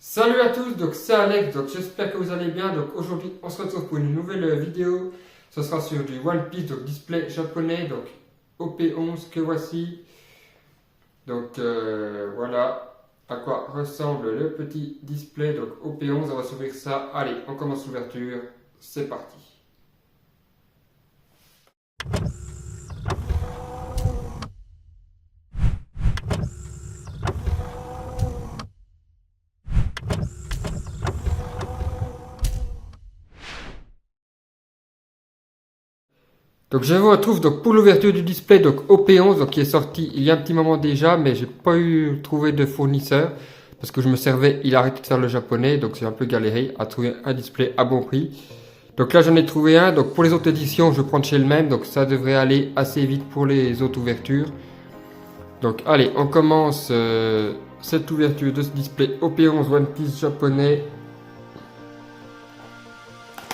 Salut à tous, donc c'est Alex, donc j'espère que vous allez bien. Donc aujourd'hui on se retrouve pour une nouvelle vidéo. Ce sera sur du One Piece, donc display japonais, donc OP11 que voici. Donc voilà à quoi ressemble le petit display, donc OP11, on va s'ouvrir ça. Allez, on commence l'ouverture, c'est parti. Donc je vous retrouve donc pour l'ouverture du display donc OP11 donc qui est sorti il y a un petit moment déjà, mais j'ai pas eu trouvé de fournisseur parce que je me servais, il a arrêté de faire le japonais, donc c'est un peu galéré à trouver un display à bon prix. Donc là j'en ai trouvé un, donc pour les autres éditions je vais prendre chez le même, donc ça devrait aller assez vite pour les autres ouvertures. Donc allez, on commence cette ouverture de ce display OP11 One Piece japonais.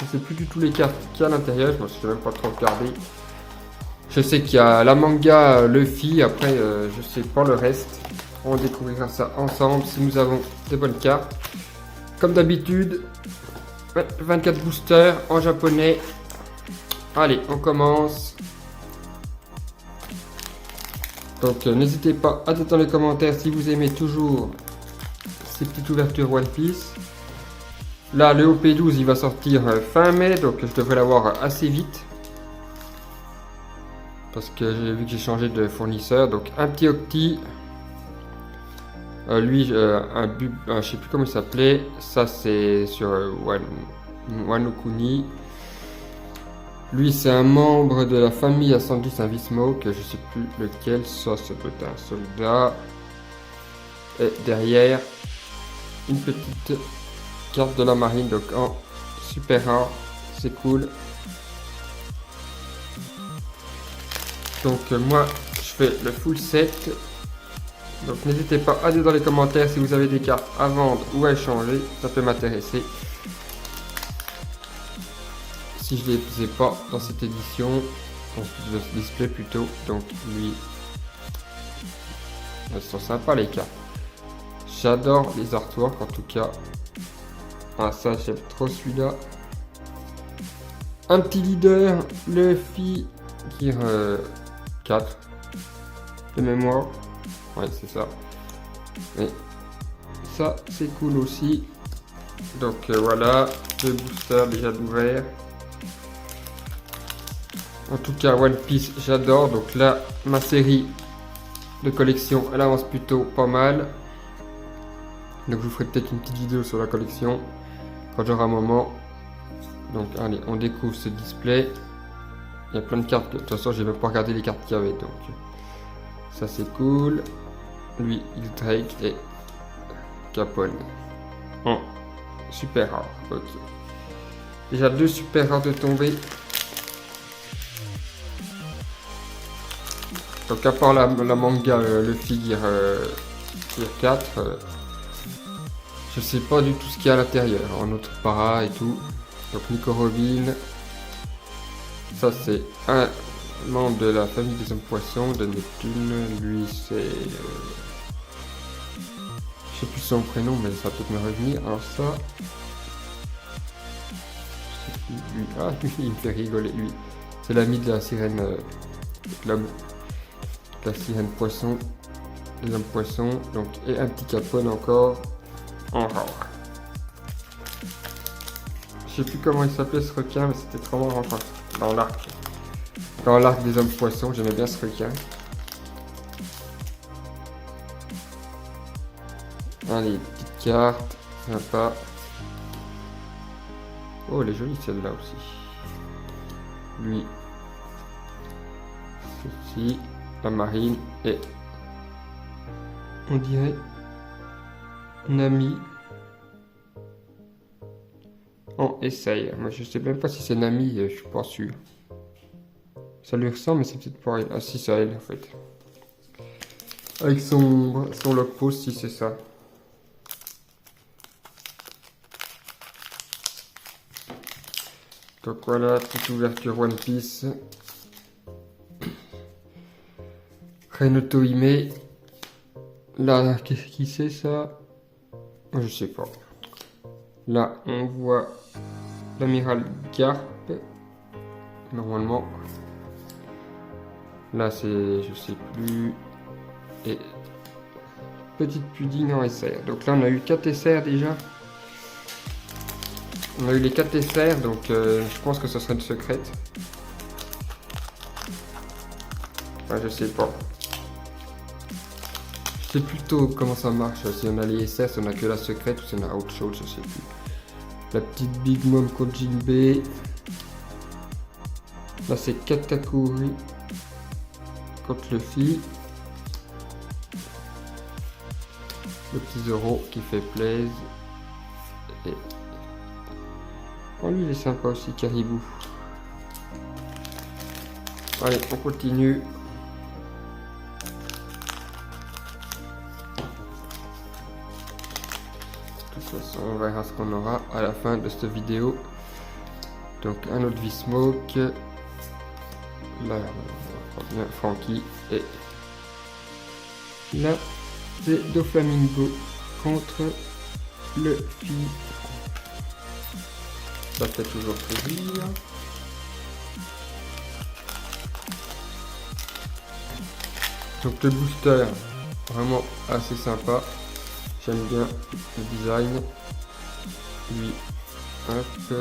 Je sais plus du tout les cartes qu'il y a à l'intérieur, je ne sais même pas trop regarder. Je sais qu'il y a la manga Luffy, après je sais pas le reste. On découvrira ça ensemble si nous avons des bonnes cartes. Comme d'habitude, 24 boosters en japonais. Allez, on commence. Donc n'hésitez pas à dire dans les commentaires si vous aimez toujours ces petites ouvertures One Piece. Là, le OP12 il va sortir fin mai, donc je devrais l'avoir assez vite. Parce que j'ai vu que j'ai changé de fournisseur. Donc un petit Octi. Lui, je sais plus comment il s'appelait. Ça c'est sur Wano Kuni. Lui c'est un membre de la famille Ascendis Invismoke. Je sais plus lequel. Ça peut être un soldat. Et derrière, une petite carte de la marine. Donc en super rare. C'est cool. Donc moi je fais le full set. Donc n'hésitez pas à dire dans les commentaires si vous avez des cartes à vendre ou à échanger, ça peut m'intéresser. Si je ne les ai pas dans cette édition, dans ce display plutôt, donc lui, elles sont sympas les cartes. J'adore les artworks en tout cas. Ah ça j'aime trop celui-là. Un petit leader, Luffy, Gear 4 de mémoire. Ouais, c'est ça. Et ça, c'est cool aussi. Donc voilà, deux boosters déjà ouverts. En tout cas, One Piece, j'adore. Donc là, ma série de collection, elle avance plutôt pas mal. Donc je vous ferai peut-être une petite vidéo sur la collection quand j'aurai un moment. Donc allez, on découvre ce display. Il y a plein de cartes. De toute façon, j'ai même pas regardé les cartes qu'il y avait. Donc ça, c'est cool. Lui, il Drake et Capone. Oh, super rare. Ok. Déjà deux super rares de tomber. Donc à part la manga le figure 4, je sais pas du tout ce qu'il y a à l'intérieur. En autre para et tout. Donc Nico Robin. Ça c'est un membre de la famille des hommes poissons de Neptune. Lui c'est... je sais plus son prénom mais ça va peut-être me revenir. Alors ça... lui, ah lui il me fait rigoler lui. C'est l'ami de la sirène... la sirène poisson. Les hommes poissons. Donc, et un petit Capone encore. En rare. Je sais plus comment il s'appelait ce requin mais c'était trop marrant enfin, dans l'arc. Dans l'arc des hommes poissons, j'aimais bien ce requin. Allez, petite carte, sympa. Oh, elle est jolie celle-là aussi. Lui, ceci, la marine et on dirait Nami. On essaye. Moi, je sais même pas si c'est Nami, je suis pas sûr. Ça lui ressemble, mais c'est peut-être pas elle. Ah si, c'est elle en fait. Avec son log post, si c'est ça. Donc voilà, petite ouverture One Piece. Renoto Hime. Là, qu'est-ce qui c'est ça? Je sais pas. Là, on voit l'amiral Garp. Normalement. Là, c'est, je sais plus. Et petite pudding en SR. Donc là, on a eu 4 SR déjà. On a eu les 4 SR, donc je pense que ce serait une secrète. Enfin, je sais pas. Je sais plutôt comment ça marche. Si on a les SR, si on a que la secrète ou si on a autre chose, je sais plus. La petite Big Mom contre Jinbei. Là, c'est Katakuri contre Luffy. Le petit Zoro qui fait plaisir. Et... oh, lui, il est sympa aussi, Caribou. Allez, on continue. De toute façon, on verra ce qu'on aura à la fin de cette vidéo. Donc, un autre V-Smoke. Là, on a Franky. Et là, c'est Doflamingo contre Luffy. Ça fait toujours plaisir. Donc le booster, vraiment assez sympa. J'aime bien le design. Lui, hop, ça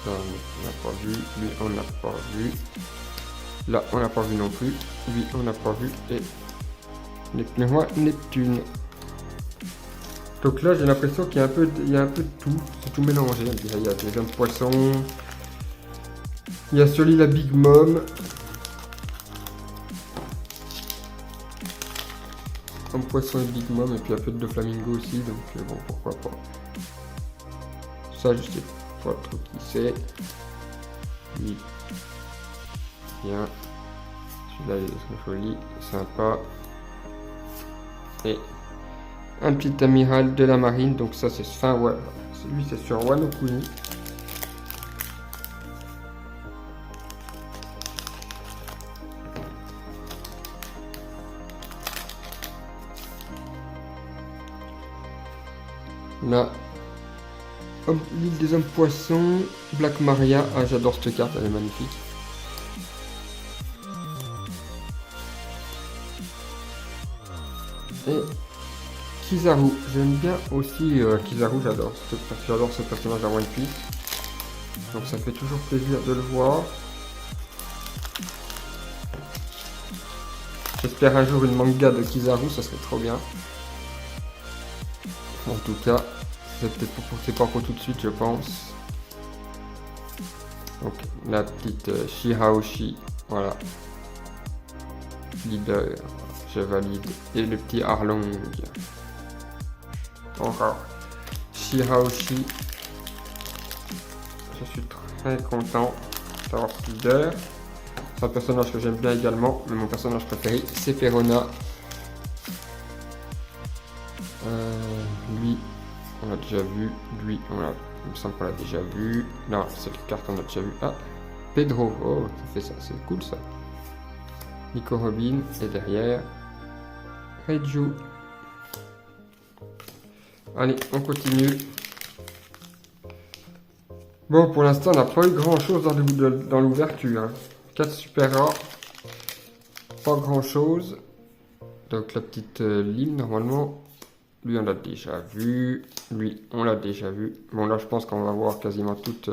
on n'a pas vu. Lui, on n'a pas vu. Là, on n'a pas vu non plus. Lui, on n'a pas vu. Et les rois Neptune. Donc là, j'ai l'impression qu'il y a un peu de tout. C'est tout mélangé. Il y a des hommes poissons. Il y a sur l'île la Big Mom. Homme poisson et Big Mom. Et puis un peu de Flamingo aussi. Donc bon, pourquoi pas. Ça, je sais pas trop qui c'est. Lui. Bien. Celui-là, il est joli. Sympa. Et un petit amiral de la marine, donc ça c'est fin, ouais, celui c'est sur Wano Kuni. Là, l'île des hommes poissons, Black Maria. Ah, j'adore cette carte, elle est magnifique. Et Kizaru, j'aime bien aussi Kizaru, j'adore ce personnage à One Piece. Donc ça fait toujours plaisir de le voir. J'espère un jour une manga de Kizaru, ça serait trop bien. En tout cas, c'est pas pour tout de suite, je pense. Donc la petite Shirahoshi, voilà. Leader, je valide. Et le petit Arlong. Encore Shirahoshi. Je suis très content d'avoir ce leader. C'est un personnage que j'aime bien également, mais mon personnage préféré c'est Perona. Lui, on l'a déjà vu. Lui, il me semble qu'on l'a déjà vu. Non, cette carte on a déjà vu. Ah, Pedro. Oh, ça fait ça, c'est cool ça. Nico Robin et derrière Reiju. Allez, on continue. Bon, pour l'instant, on n'a pas eu grand chose dans l'ouverture. Hein. 4 super rares. Pas grand chose. Donc, la petite lime, normalement. Lui, on l'a déjà vu. Lui, on l'a déjà vu. Bon, là, je pense qu'on va voir quasiment toutes.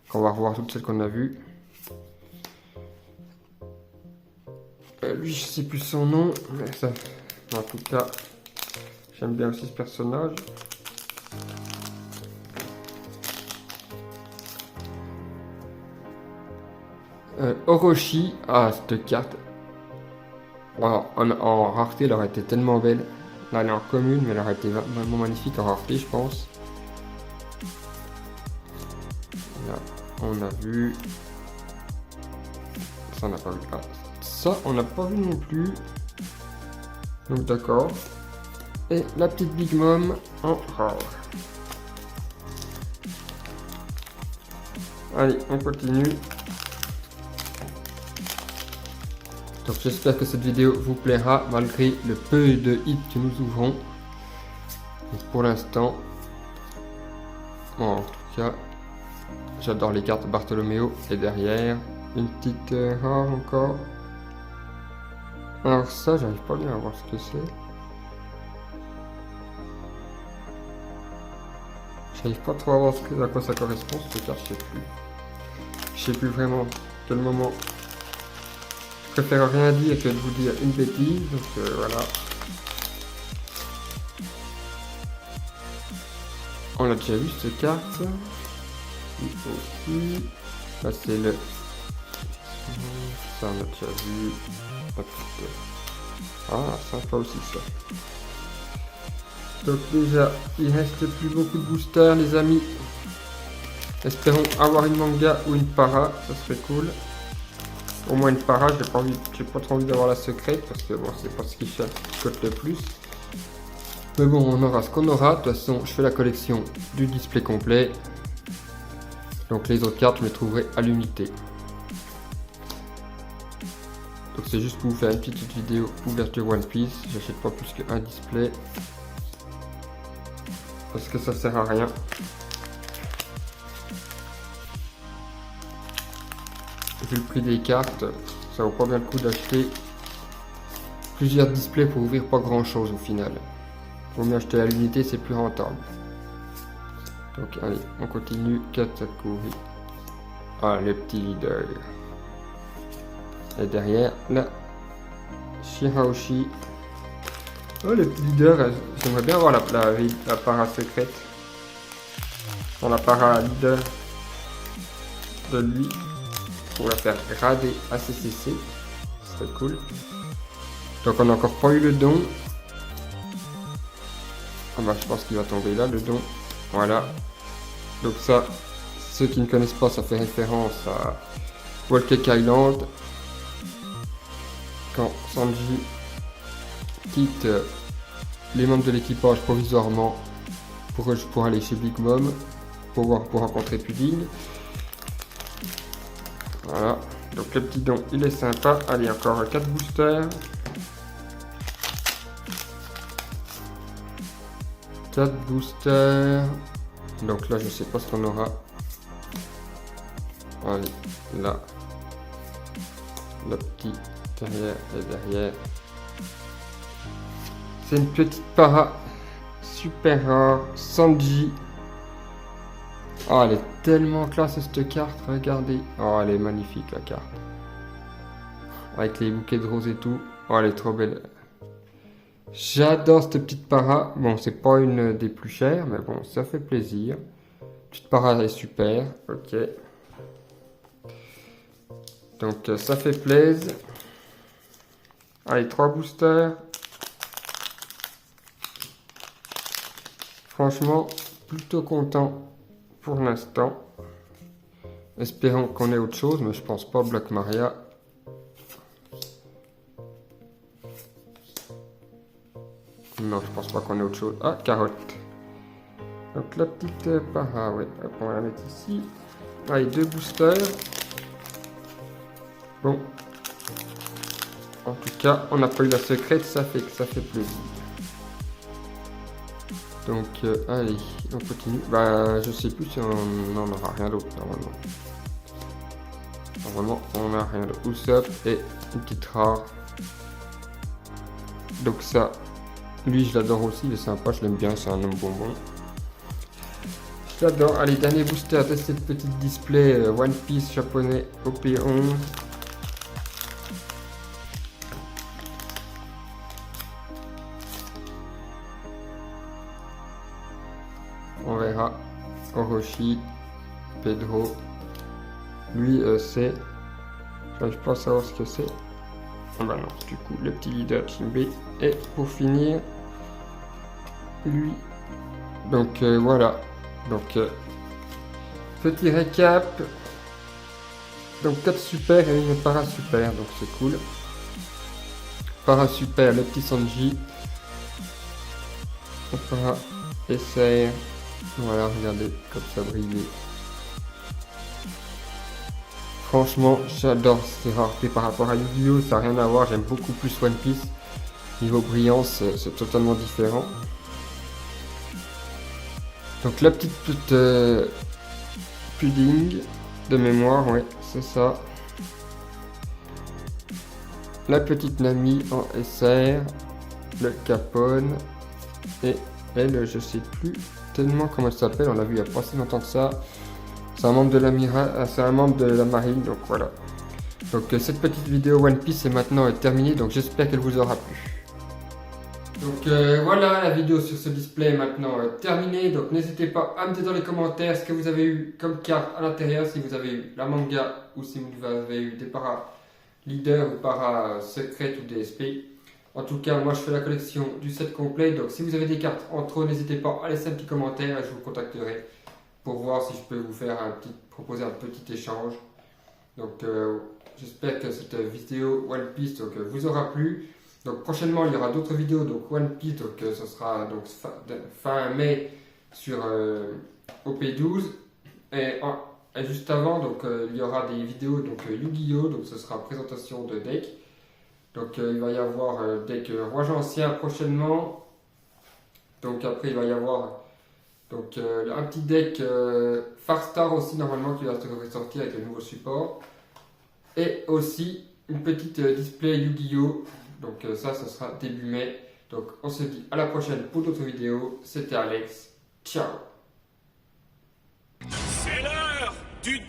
Qu'on va revoir toutes celles qu'on a vues. Lui, je sais plus son nom. Mais ça, en tout cas, j'aime bien aussi ce personnage. Orochi, ah cette carte, wow, en rareté elle aurait été tellement belle. Là elle est en commune mais elle aurait été vraiment magnifique en rareté je pense. Là on a vu, ça on n'a pas vu, ah, ça on n'a pas vu non plus. Donc d'accord. Et la petite Big Mom en rare. Allez on continue. Donc j'espère que cette vidéo vous plaira malgré le peu de hits que nous ouvrons. Donc pour l'instant, Bon, en tout cas, j'adore les cartes Bartolomeo. Et derrière, une petite rare encore. Alors ça, j'arrive pas bien à voir ce que c'est. J'arrive pas trop à voir à quoi ça correspond, cette carte, je sais plus. Je sais plus vraiment quel moment. Je préfère rien dire que de vous dire une bêtise, donc voilà. On a déjà vu cette carte. Aussi. Là c'est le... Ça on a déjà vu. Ah, sympa aussi ça. Donc déjà, il reste plus beaucoup de boosters les amis. Espérons avoir une manga ou une para, ça serait cool. Au moins une para, j'ai pas trop envie d'avoir la secrète parce que bon, c'est pas ce qui coûte le plus. Mais bon, on aura ce qu'on aura. De toute façon, je fais la collection du display complet. Donc les autres cartes, je les trouverai à l'unité. Donc c'est juste pour vous faire une petite vidéo ouverture One Piece. J'achète pas plus qu'un display. Parce que ça sert à rien. Vu le prix des cartes, ça vaut pas bien le coup d'acheter plusieurs displays pour ouvrir pas grand chose au final. Vaut mieux acheter à l'unité, c'est plus rentable. Donc allez, on continue. Katakuri. Ah, le petit leader. Et derrière, la Shirahoshi. Oh, le petit leader, j'aimerais bien avoir la para secrète. Dans la para leader de lui. Pour la faire rader à CCC. C'est cool. Donc on n'a encore pas eu le don. Ah bah je pense qu'il va tomber là le don. Voilà. Donc ça, ceux qui ne connaissent pas, ça fait référence à Whole Cake Island. Quand Sanji quitte les membres de l'équipage provisoirement pour aller chez Big Mom pour rencontrer Pudding. Voilà, donc le petit don il est sympa. Allez, encore 4 boosters. 4 boosters. Donc là je sais pas ce qu'on aura. Allez, là. Le petit derrière et derrière. C'est une petite para super rare. Sanji. Oh, elle est tellement classe cette carte, regardez. Oh, elle est magnifique la carte. Avec les bouquets de roses et tout. Oh, elle est trop belle. J'adore cette petite para. Bon, c'est pas une des plus chères, mais bon, ça fait plaisir. Petite para est super. Ok. Donc, ça fait plaisir. Allez, 3 boosters. Franchement, plutôt content. Pour l'instant, espérons qu'on ait autre chose, mais je pense pas. Black Maria. Non, je pense pas qu'on ait autre chose. Ah, carotte. Donc la petite para, ouais. Hop, on va la mettre ici. Allez, 2 boosters. Bon. En tout cas, on n'a pas eu la secrète, ça fait plaisir. Donc, allez, on continue. Bah, je sais plus si on n'en aura rien d'autre, normalement. Normalement, on n'a rien d'autre. Usopp et une petite rare. Donc ça, lui, je l'adore aussi, il est sympa, je l'aime bien, c'est un homme bonbon. J'adore. Allez, dernier booster de cette petite display One Piece japonais OP11. On verra. Orochi, Pedro. Lui, c'est... J'arrive pas à savoir ce que c'est. Ah bah non, du coup, le petit leader Jinbe. Et pour finir, lui. Donc voilà. Donc, petit récap. Donc 4 super et une para super, donc c'est cool. Para super, le petit Sanji. Para essayer. Voilà, regardez comme ça brille. Franchement, j'adore ces raretés par rapport à Yu-Gi-Oh! Ça n'a rien à voir, j'aime beaucoup plus One Piece. Niveau brillance, c'est totalement différent. Donc la petite pudding de mémoire, ouais, c'est ça. La petite Nami en SR, le Capone, et elle, je sais plus tellement comment elle s'appelle, on l'a vu il y a pas si longtemps que ça. C'est un membre de c'est un membre de la marine, donc voilà. Donc cette petite vidéo One Piece est maintenant terminée, donc j'espère qu'elle vous aura plu. Donc voilà, la vidéo sur ce display est maintenant terminée, donc n'hésitez pas à me dire dans les commentaires ce que vous avez eu comme carte à l'intérieur, si vous avez eu la manga ou si vous avez eu des para leader ou para secret ou DSP. En tout cas, moi je fais la collection du set complet, donc si vous avez des cartes en trop, n'hésitez pas à laisser un petit commentaire et je vous contacterai pour voir si je peux vous faire proposer un petit échange. Donc j'espère que cette vidéo One Piece vous aura plu. Donc prochainement il y aura d'autres vidéos, donc One Piece, donc ce sera donc fin mai sur OP12 et juste avant donc il y aura des vidéos donc Yu-Gi-Oh, donc ce sera présentation de deck. Donc il va y avoir deck Roi Ancien prochainement. Donc après il va y avoir donc un petit deck Farstar aussi normalement qui va sortir avec le nouveau support. Et aussi une petite display Yu-Gi-Oh! Donc ça sera début mai. Donc on se dit à la prochaine pour d'autres vidéos. C'était Alex. Ciao. C'est l'heure du